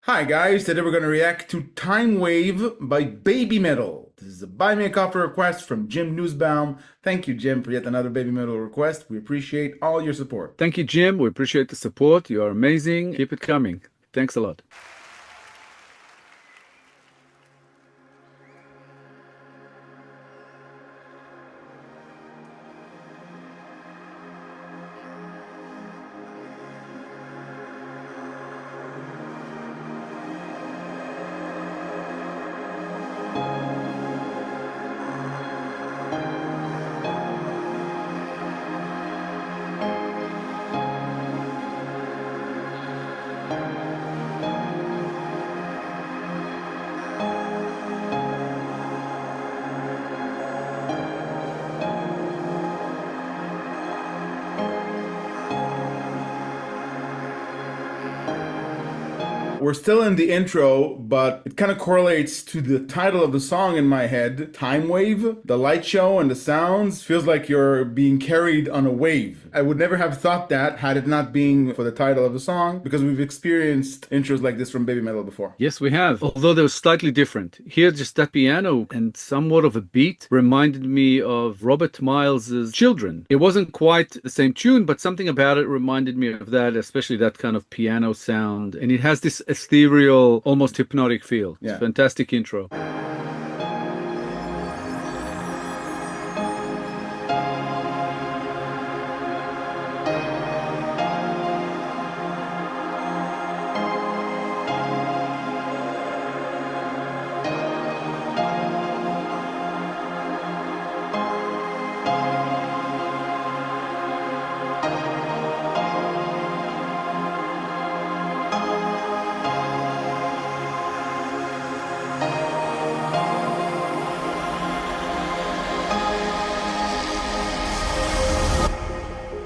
Hi guys, today we're going to react to Time Wave by BABYMETAL. This is a Buy Me a Coffee request from Jim Nusbaum. Thank you, Jim, for yet another BABYMETAL request. We appreciate all your support. Thank you, Jim. We appreciate the support. You are amazing. Keep it coming. Thanks a lot. We're still in the intro, but it kind of correlates to the title of the song in my head, Time Wave. The light show and the sounds feels like you're being carried on a wave. I would never have thought that had it not been for the title of the song, because we've experienced intros like this from BABYMETAL before. Yes, we have, although they were slightly different. Here, just that piano and somewhat of a beat reminded me of Robert Miles's Children. It wasn't quite the same tune, but something about it reminded me of that, especially that kind of piano sound. And it has this ethereal, almost hypnotic feel. Yeah. It's a fantastic intro.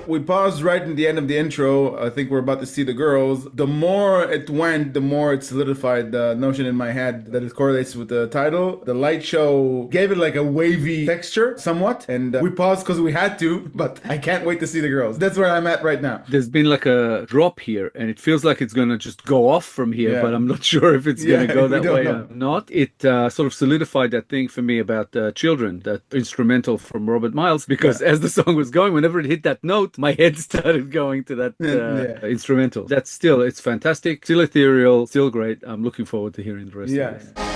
We paused right in the end of the intro. I think we're about to see the girls. The more it went, the more it solidified the notion in my head that it correlates with the title. The light show gave it like a wavy texture somewhat, and we paused because we had to, but I can't wait to see the girls. That's where I'm at right now. There's been like a drop here, and it feels like it's going to just go off from here, but I'm not sure if it's going to go that way or not. It sort of solidified that thing for me about Children, that instrumental from Robert Miles, because as the song was going, whenever it hit that note, my head started going to that instrumental. It's fantastic, still ethereal, still great. I'm looking forward to hearing the rest of it.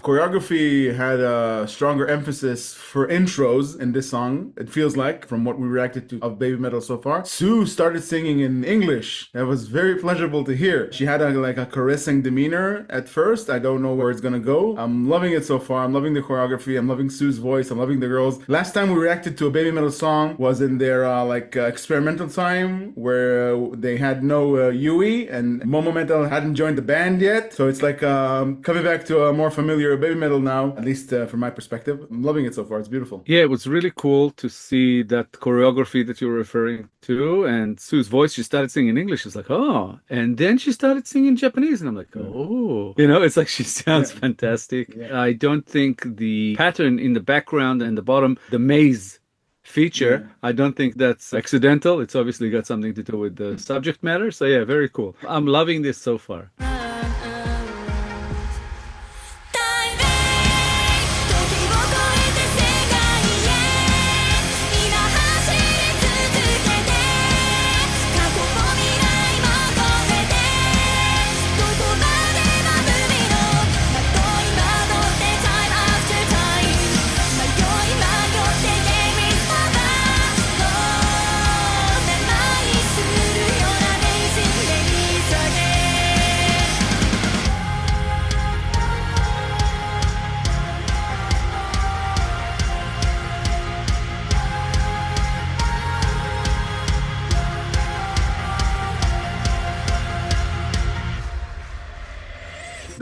Choreography had a stronger emphasis for intros in this song, it feels like, from what we reacted to of BABYMETAL so far. Sue started singing in English. That was very pleasurable to hear. She had a caressing demeanor at first. I don't know where it's gonna go. I'm loving it so far. I'm loving the choreography. I'm loving Sue's voice. I'm loving the girls. Last time we reacted to a BABYMETAL song was in their experimental time, where they had no Yui, and Momo Metal hadn't joined the band yet. So it's like coming back to a more familiar BABYMETAL now, at least from my perspective. I'm loving it so far. It's beautiful. Yeah, it was really cool to see that choreography that you were referring to, and Sue's voice. She started singing in English. It's like, oh, and then she started singing Japanese, and I'm like, oh, it's like she sounds fantastic. I don't think the pattern in the background and the bottom, the maze feature, I don't think that's accidental. It's obviously got something to do with the subject matter. So yeah, very cool. I'm loving this so far.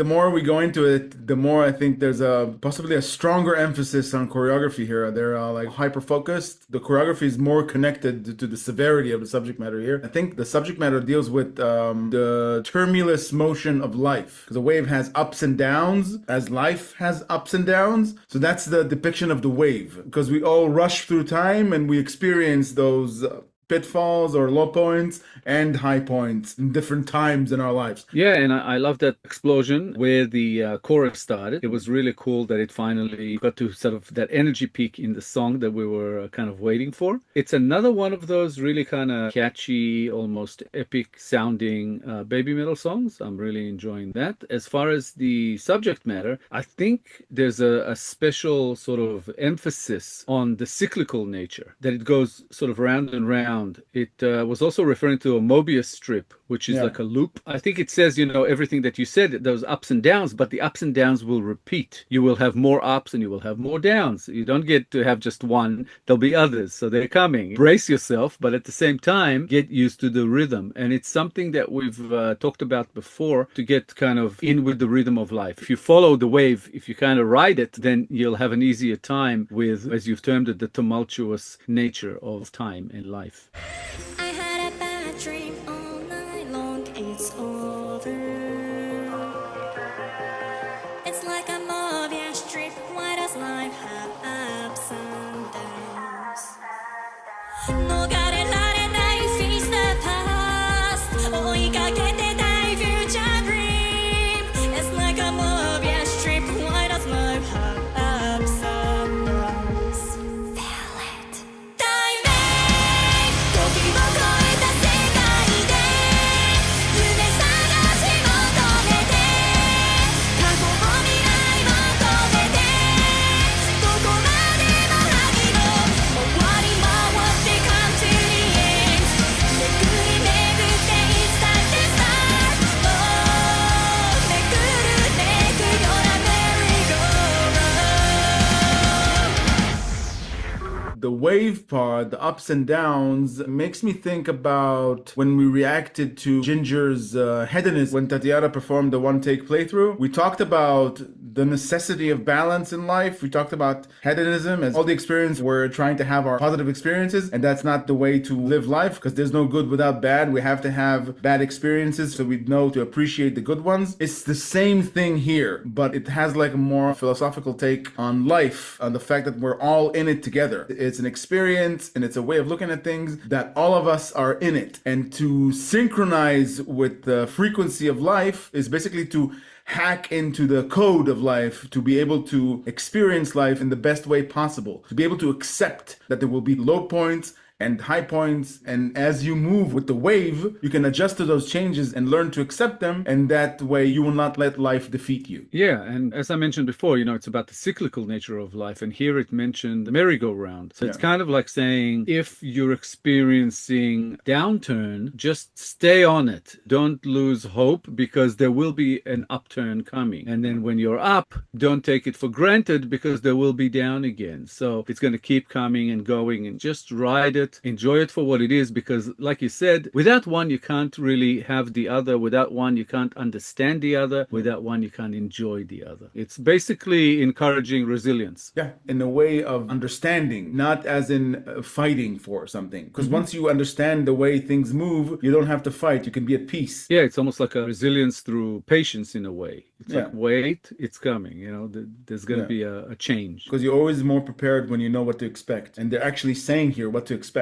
The more we go into it, the more I think there's a possibly a stronger emphasis on choreography here. They're like hyper focused. The choreography is more connected to the severity of the subject matter here. I think the subject matter deals with the tumultuous motion of life. Because a wave has ups and downs, as life has ups and downs. So that's the depiction of the wave. Because we all rush through time and we experience those pitfalls or low points and high points in different times in our lives. Yeah, and I love that explosion where the chorus started. It was really cool that it finally got to sort of that energy peak in the song that we were kind of waiting for. It's another one of those really kind of catchy, almost epic sounding baby metal songs. I'm really enjoying that. As far as the subject matter, I think there's a special sort of emphasis on the cyclical nature, that it goes sort of round and round. It was also referring to a Mobius strip, which is like a loop. I think it says, you know, everything that you said, those ups and downs, but the ups and downs will repeat. You will have more ups and you will have more downs. You don't get to have just one. There'll be others. So they're coming. Brace yourself, but at the same time, get used to the rhythm. And it's something that we've talked about before, to get kind of in with the rhythm of life. If you follow the wave, if you kind of ride it, then you'll have an easier time with, as you've termed it, the tumultuous nature of time and life. I had a bad dream all night long, it's over. It's like a Mobius strip, why does life have ups and downs? No got it, let it, I face the past. Oh, you got get it, I future dream. It's like a Mobius strip, why does life have ups and downs? Feel it. Time back, 時を超えた世界で夢探し求めて過去も未来も超えてどこまでも萩の回り回って come to the end 巡り巡って it's time to start もうめくるめくような merry-go-round. The wave part, the ups and downs, makes me think about when we reacted to Ginger's hedonism when Tatiana performed the one-take playthrough. We talked about the necessity of balance in life. We talked about hedonism as all the experience we're trying to have our positive experiences, and that's not the way to live life, because there's no good without bad. We have to have bad experiences so we know to appreciate the good ones. It's the same thing here, but it has like a more philosophical take on life, on the fact that we're all in it together. It's an experience and it's a way of looking at things that all of us are in it. And to synchronize with the frequency of life is basically to hack into the code of life, to be able to experience life in the best way possible, to be able to accept that there will be low points and high points, and as you move with the wave, you can adjust to those changes and learn to accept them, and that way you will not let life defeat you. Yeah, and as I mentioned before, you know, it's about the cyclical nature of life, and here it mentioned the merry-go-round. So it's kind of like saying, if you're experiencing downturn, just stay on it. Don't lose hope, because there will be an upturn coming. And then when you're up, don't take it for granted, because there will be down again. So it's going to keep coming and going, and just ride it. Enjoy it for what it is, because like you said, without one you can't really have the other. Without one you can't understand the other. Without one you can't enjoy the other. It's basically encouraging resilience. Yeah, in a way of understanding, not as in fighting for something. Because once you understand the way things move, you don't have to fight. You can be at peace. Yeah, it's almost like a resilience through patience in a way. It's like, wait, it's coming. You know, there's going to be a change. Because you're always more prepared when you know what to expect. And they're actually saying here what to expect.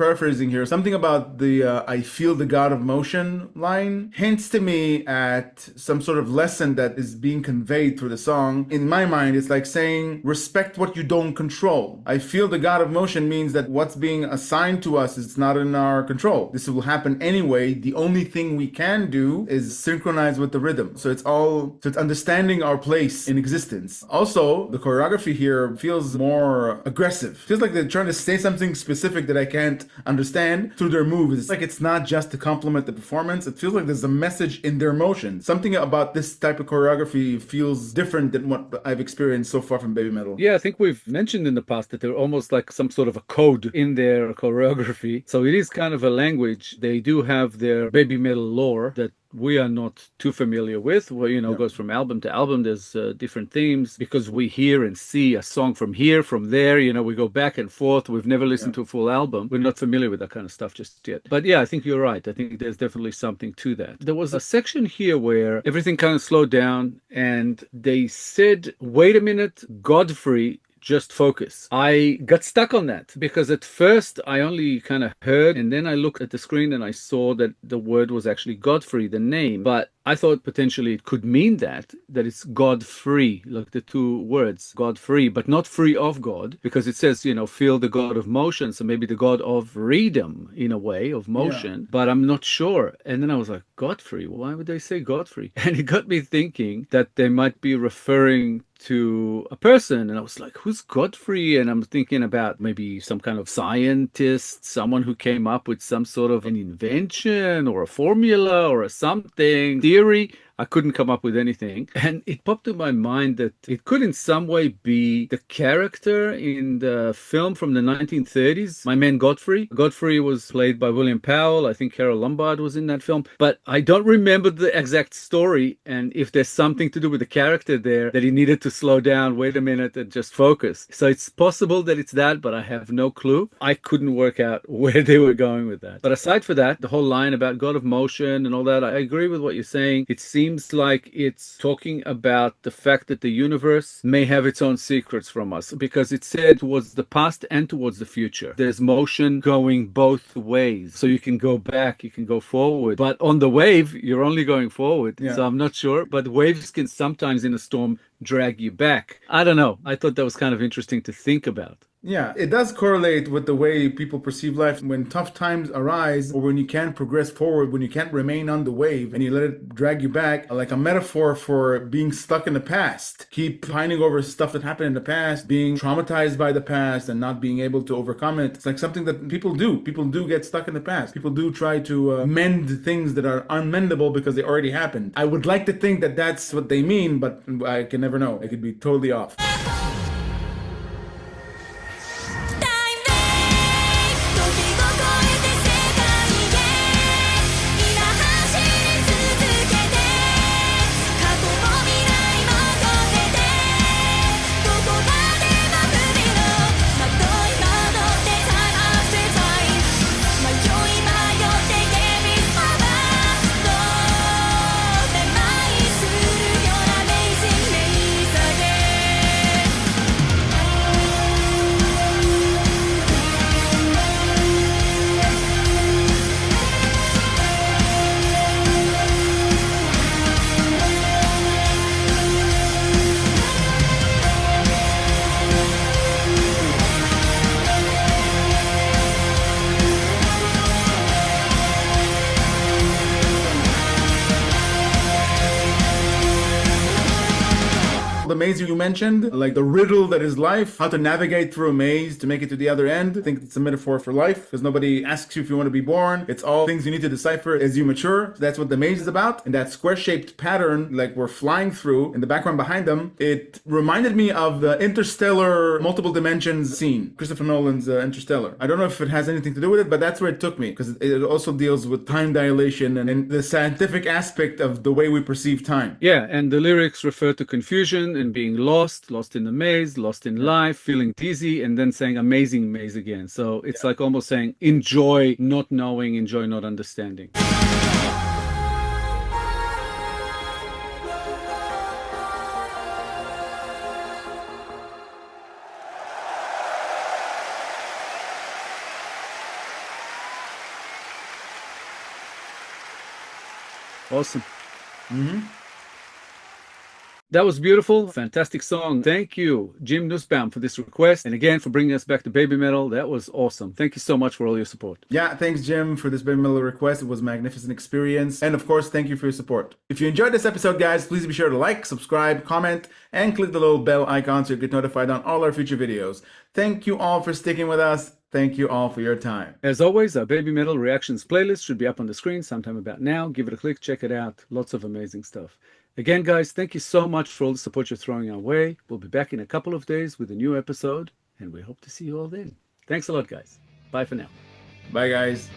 paraphrasing here, something about the I feel the God of motion line hints to me at some sort of lesson that is being conveyed through the song. In my mind, it's like saying, respect what you don't control. I feel the God of motion means that what's being assigned to us is not in our control. This will happen anyway. The only thing we can do is synchronize with the rhythm. So it's understanding our place in existence. Also, the choreography here feels more aggressive. Feels like they're trying to say something specific that I can't understand through their moves. It's like it's not just to complement the performance. It feels like there's a message in their motion. Something about this type of choreography feels different than what I've experienced so far from BABYMETAL. Yeah, I think we've mentioned in the past that they're almost like some sort of a code in their choreography. So it is kind of a language. They do have their BABYMETAL lore that we are not too familiar with, where, you know, goes from album to album. There's different themes because we hear and see a song from here, from there, you know, we go back and forth. We've never listened to a full album. We're not familiar with that kind of stuff just yet. But yeah, I think you're right. I think there's definitely something to that. There was a section here where everything kind of slowed down and they said, wait a minute, Godfrey, just focus. I got stuck on that because at first I only kind of heard, and then I looked at the screen and I saw that the word was actually Godfrey, the name. But I thought potentially it could mean that it's God free, like the two words, God free, but not free of God, because it says, you know, feel the God of motion. So maybe the God of freedom in a way of motion, but I'm not sure. And then I was like, Godfrey, why would they say Godfrey? And it got me thinking that they might be referring to a person, and I was like, who's Godfrey? And I'm thinking about maybe some kind of scientist, someone who came up with some sort of an invention or a formula or a something theory. I couldn't come up with anything. And it popped in my mind that it could in some way be the character in the film from the 1930s, My Man Godfrey. Godfrey was played by William Powell. I think Carol Lombard was in that film. But I don't remember the exact story. And if there's something to do with the character there, that he needed to slow down, wait a minute, and just focus. So it's possible that it's that, but I have no clue. I couldn't work out where they were going with that. But aside for that, the whole line about God of motion and all that, I agree with what you're saying. It seems like it's talking about the fact that the universe may have its own secrets from us, because it said towards the past and towards the future. There's motion going both ways. So you can go back, you can go forward. But on the wave, you're only going forward. Yeah. So I'm not sure. But waves can sometimes in a storm drag you back. I don't know. I thought that was kind of interesting to think about. Yeah, it does correlate with the way people perceive life. When tough times arise, or when you can't progress forward, when you can't remain on the wave and you let it drag you back, like a metaphor for being stuck in the past. Keep pining over stuff that happened in the past, being traumatized by the past and not being able to overcome it. It's like something that people do. People do get stuck in the past. People do try to mend things that are unmendable because they already happened. I would like to think that that's what they mean, but I can never know. I could be totally off. The maze you mentioned, like the riddle that is life, how to navigate through a maze to make it to the other end. I think it's a metaphor for life, because nobody asks you if you want to be born. It's all things you need to decipher as you mature. So that's what the maze is about. And that square-shaped pattern, like we're flying through, in the background behind them, it reminded me of the Interstellar multiple dimensions scene, Christopher Nolan's Interstellar. I don't know if it has anything to do with it, but that's where it took me, because it also deals with time dilation and the scientific aspect of the way we perceive time. Yeah, and the lyrics refer to confusion and being lost in the maze, lost in life, feeling dizzy, and then saying amazing maze again. So it's like almost saying enjoy not knowing, enjoy not understanding. Awesome. That was beautiful. Fantastic song. Thank you, Jim Nusbaum, for this request. And again, for bringing us back to Baby Metal. That was awesome. Thank you so much for all your support. Yeah, thanks, Jim, for this Baby Metal request. It was a magnificent experience. And of course, thank you for your support. If you enjoyed this episode, guys, please be sure to like, subscribe, comment, and click the little bell icon so you get notified on all our future videos. Thank you all for sticking with us. Thank you all for your time. As always, our Baby Metal Reactions playlist should be up on the screen sometime about now. Give it a click, check it out. Lots of amazing stuff. Again, guys, thank you so much for all the support you're throwing our way. We'll be back in a couple of days with a new episode, and we hope to see you all then. Thanks a lot, guys. Bye for now. Bye, guys.